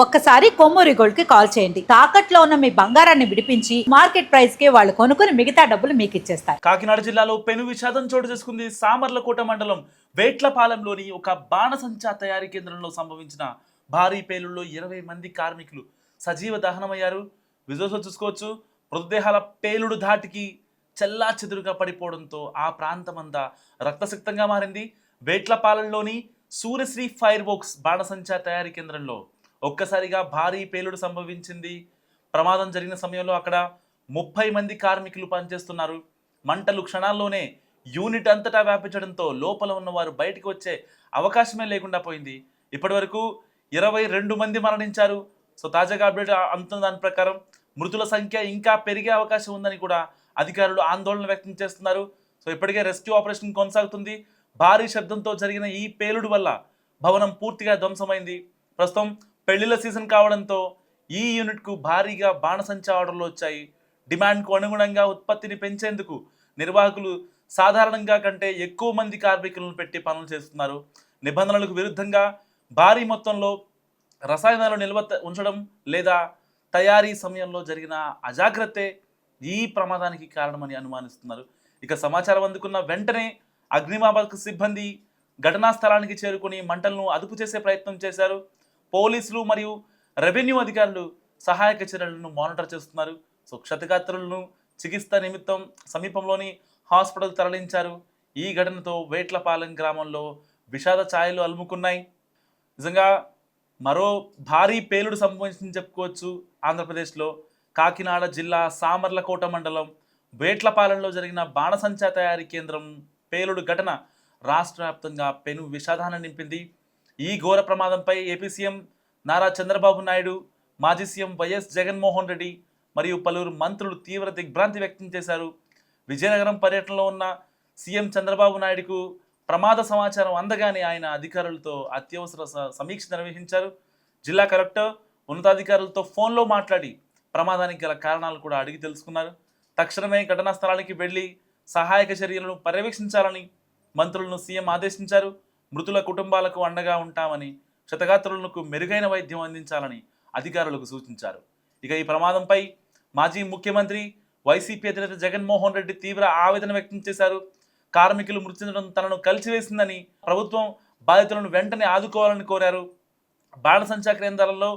ఒక్కసారి కొమ్మూరి గోల్డ్ కి కాల్ చేయండి. తాకట్లో ఉన్న మీ బంగారాన్ని విడిపించి మార్కెట్ ప్రైస్ కి వాళ్ళు కొనుక్కుని మిగతా డబ్బులు మీకు ఇచ్చేస్తారు. కాకినాడ జిల్లాలో పెను విషాదం చోటు చేసుకుంది. సామర్లకోట మండలం వేట్లపాలెంలోని ఒక బాణసంచా తయారీ కేంద్రంలో సంభవించిన భారీ పేలుల్లో 20 మంది కార్మికులు సజీవ దహనమయ్యారు. విజువల్స్ చూసుకోవచ్చు. మృతదేహాల పేలుడు ధాటికి చెల్లా చెదురుగా పడిపోవడంతో ఆ ప్రాంతమంతా రక్తసిక్తంగా మారింది. వేట్లపాలెంలోని సూర్యశ్రీ ఫైర్ వర్క్స్ బాణసంచా తయారీ కేంద్రంలో ఒక్కసారిగా భారీ పేలుడు సంభవించింది. ప్రమాదం జరిగిన సమయంలో అక్కడ 30 మంది కార్మికులు పనిచేస్తున్నారు. మంటలు క్షణాల్లోనే యూనిట్ అంతటా వ్యాపించడంతో లోపల ఉన్నవారు బయటికి వచ్చే అవకాశమే లేకుండా పోయింది. ఇప్పటి వరకు 22 మంది మరణించారు. సో తాజాగా అప్డేట్ అందుతున్న దాని ప్రకారం మృతుల సంఖ్య ఇంకా పెరిగే అవకాశం ఉందని కూడా అధికారులు ఆందోళన వ్యక్తం చేస్తున్నారు. సో ఇప్పటికే రెస్క్యూ ఆపరేషన్ కొనసాగుతుంది. భారీ శబ్దంతో జరిగిన ఈ పేలుడు వల్ల భవనం పూర్తిగా ధ్వంసమైంది. ప్రస్తుతం పెళ్లిళ్ళ సీజన్ కావడంతో ఈ యూనిట్కు భారీగా బాణసంచా ఆర్డర్లు వచ్చాయి. డిమాండ్కు అనుగుణంగా ఉత్పత్తిని పెంచేందుకు నిర్వాహకులు సాధారణంగా కంటే ఎక్కువ మంది కార్మికులను పెట్టి పనులు చేస్తున్నారు. నిబంధనలకు విరుద్ధంగా భారీ మొత్తంలో రసాయనాలు నిల్వ ఉంచడం లేదా తయారీ సమయంలో జరిగిన అజాగ్రత్తే ఈ ప్రమాదానికి కారణమని అనుమానిస్తున్నారు. ఇక సమాచారం అందుకున్న వెంటనే అగ్నిమాపక సిబ్బంది ఘటనా స్థలానికి చేరుకుని మంటలను అదుపు చేసే ప్రయత్నం చేశారు. పోలీసులు మరియు రెవెన్యూ అధికారులు సహాయక చర్యలను మానిటర్ చేస్తున్నారు. సో క్షతగాత్రులను చికిత్స నిమిత్తం సమీపంలోని హాస్పిటల్ తరలించారు. ఈ ఘటనతో వేట్లపాలెం గ్రామంలో విషాద ఛాయలు అలుముకున్నాయి. నిజంగా మరో భారీ పేలుడు సంభవించిందని చెప్పుకోవచ్చు. ఆంధ్రప్రదేశ్లో కాకినాడ జిల్లా సామర్లకోట మండలం వేట్లపాలెంలో జరిగిన బాణసంచా తయారీ కేంద్రం పేలుడు ఘటన రాష్ట్ర వ్యాప్తంగా పెను విషాదాన్ని నింపింది. ఈ ఘోర ప్రమాదంపై ఏపీ సీఎం నారా చంద్రబాబు నాయుడు, మాజీ సీఎం వైఎస్ జగన్మోహన్ రెడ్డి మరియు పలువురు మంత్రులు తీవ్ర దిగ్భ్రాంతి వ్యక్తం చేశారు. విజయనగరం పర్యటనలో ఉన్న సీఎం చంద్రబాబు నాయుడుకు ప్రమాద సమాచారం అందగానే ఆయన అధికారులతో అత్యవసర సమీక్ష నిర్వహించారు. జిల్లా కలెక్టర్ ఉన్నతాధికారులతో ఫోన్లో మాట్లాడి ప్రమాదానికి గల కారణాలు కూడా అడిగి తెలుసుకున్నారు. తక్షణమే ఘటనా స్థలానికి వెళ్లి సహాయక చర్యలను పర్యవేక్షించాలని మంత్రులను సీఎం ఆదేశించారు. మృతుల కుటుంబాలకు అండగా ఉంటామని, క్షతగాత్రులకు మెరుగైన వైద్యం అందించాలని అధికారులకు సూచించారు. ఇక ఈ ప్రమాదంపై మాజీ ముఖ్యమంత్రి వైసీపీ అధినేత జగన్మోహన్ రెడ్డి తీవ్ర ఆవేదన వ్యక్తం చేశారు. కార్మికులు మృతి చెందడం తనను కలిసివేసిందని, ప్రభుత్వం బాధితులను వెంటనే ఆదుకోవాలని కోరారు. బాణసంచా కేంద్రాలలో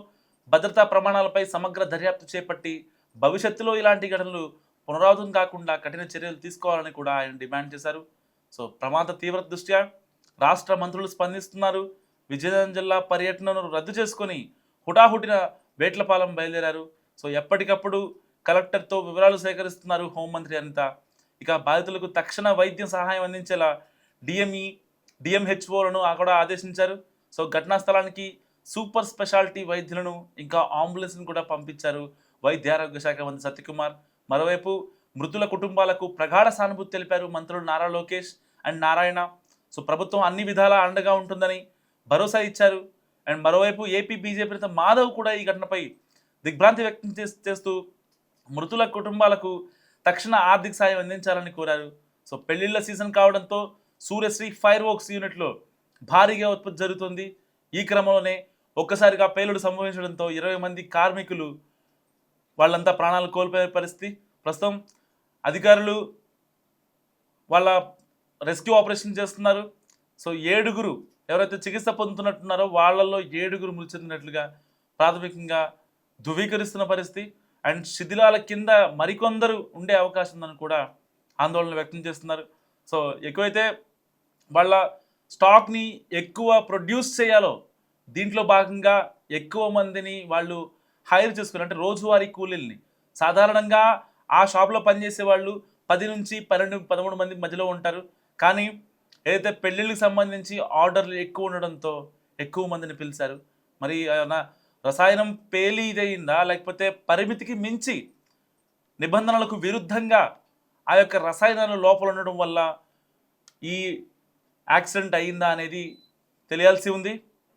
భద్రతా ప్రమాణాలపై సమగ్ర దర్యాప్తు చేపట్టి భవిష్యత్తులో ఇలాంటి ఘటనలు పునరావృతం కాకుండా కఠిన చర్యలు తీసుకోవాలని కూడా ఆయన డిమాండ్ చేశారు. సో ప్రమాద తీవ్రత దృష్ట్యా రాష్ట్ర మంత్రులు స్పందిస్తున్నారు. విజయనగరం జిల్లా పర్యటనను రద్దు చేసుకొని హుటాహుటిన వేట్లపాలెం బయలుదేరారు. సో ఎప్పటికప్పుడు కలెక్టర్తో వివరాలు సేకరిస్తున్నారు హోంమంత్రి అనిత. ఇక బాధితులకు తక్షణ వైద్య సహాయం అందించేలా డిఎంహెచ్ఓలను కూడా ఆదేశించారు. సో ఘటనా స్థలానికి సూపర్ స్పెషాలిటీ వైద్యులను ఇంకా అంబులెన్స్ను కూడా పంపించారు వైద్య ఆరోగ్య శాఖ మంత్రి సత్యకుమార్. మరోవైపు మృతుల కుటుంబాలకు ప్రగాఢ సానుభూతి తెలిపారు మంత్రులు నారా లోకేష్ అండ్ నారాయణ. సో ప్రభుత్వం అన్ని విధాలా అండగా ఉంటుందని భరోసా ఇచ్చారు. అండ్ మరోవైపు ఏపీ బీజేపీ నేత మాధవ్ కూడా ఈ ఘటనపై దిగ్భ్రాంతి వ్యక్తం చేస్తూ మృతుల కుటుంబాలకు తక్షణ ఆర్థిక సాయం అందించాలని కోరారు. సో పెళ్లిళ్ల సీజన్ కావడంతో సూర్యశ్రీ ఫైర్ వర్క్స్ యూనిట్లో భారీగా ఉత్పత్తి జరుగుతుంది. ఈ క్రమంలోనే ఒక్కసారిగా పేలుడు సంభవించడంతో 20 మంది కార్మికులు వాళ్ళంతా ప్రాణాలు కోల్పోయే పరిస్థితి. ప్రస్తుతం అధికారులు వాళ్ళ రెస్క్యూ ఆపరేషన్ చేస్తున్నారు. సో 7 ఎవరైతే చికిత్స పొందుతున్నట్టున్నారో వాళ్ళల్లో 7 మృతి చెందినట్లుగా ప్రాథమికంగా ధృవీకరిస్తున్న పరిస్థితి. అండ్ శిథిలాల కింద మరికొందరు ఉండే అవకాశం ఉందని కూడా ఆందోళన వ్యక్తం చేస్తున్నారు. సో ఎక్కువైతే వాళ్ళ స్టాక్ని ఎక్కువ ప్రొడ్యూస్ చేయాలో దీంట్లో భాగంగా ఎక్కువ మందిని వాళ్ళు హైర్ చేసుకుని, అంటే రోజువారీ కూలీల్ని, సాధారణంగా ఆ షాప్లో పనిచేసే వాళ్ళు 10 నుంచి 12, 13 మంది మధ్యలో ఉంటారు. కానీ ఏదైతే పెళ్ళిళ్ళకి సంబంధించి ఆర్డర్లు ఎక్కువ ఉండడంతో ఎక్కువ మందిని పిలిచారు. మరి రసాయనం పేలి ఇదయిందా, లేకపోతే పరిమితికి మించి నిబంధనలకు విరుద్ధంగా ఆ యొక్క రసాయనాలు లోపల ఉండడం వల్ల ఈ యాక్సిడెంట్ అయిందా అనేది తెలియాల్సి ఉంది.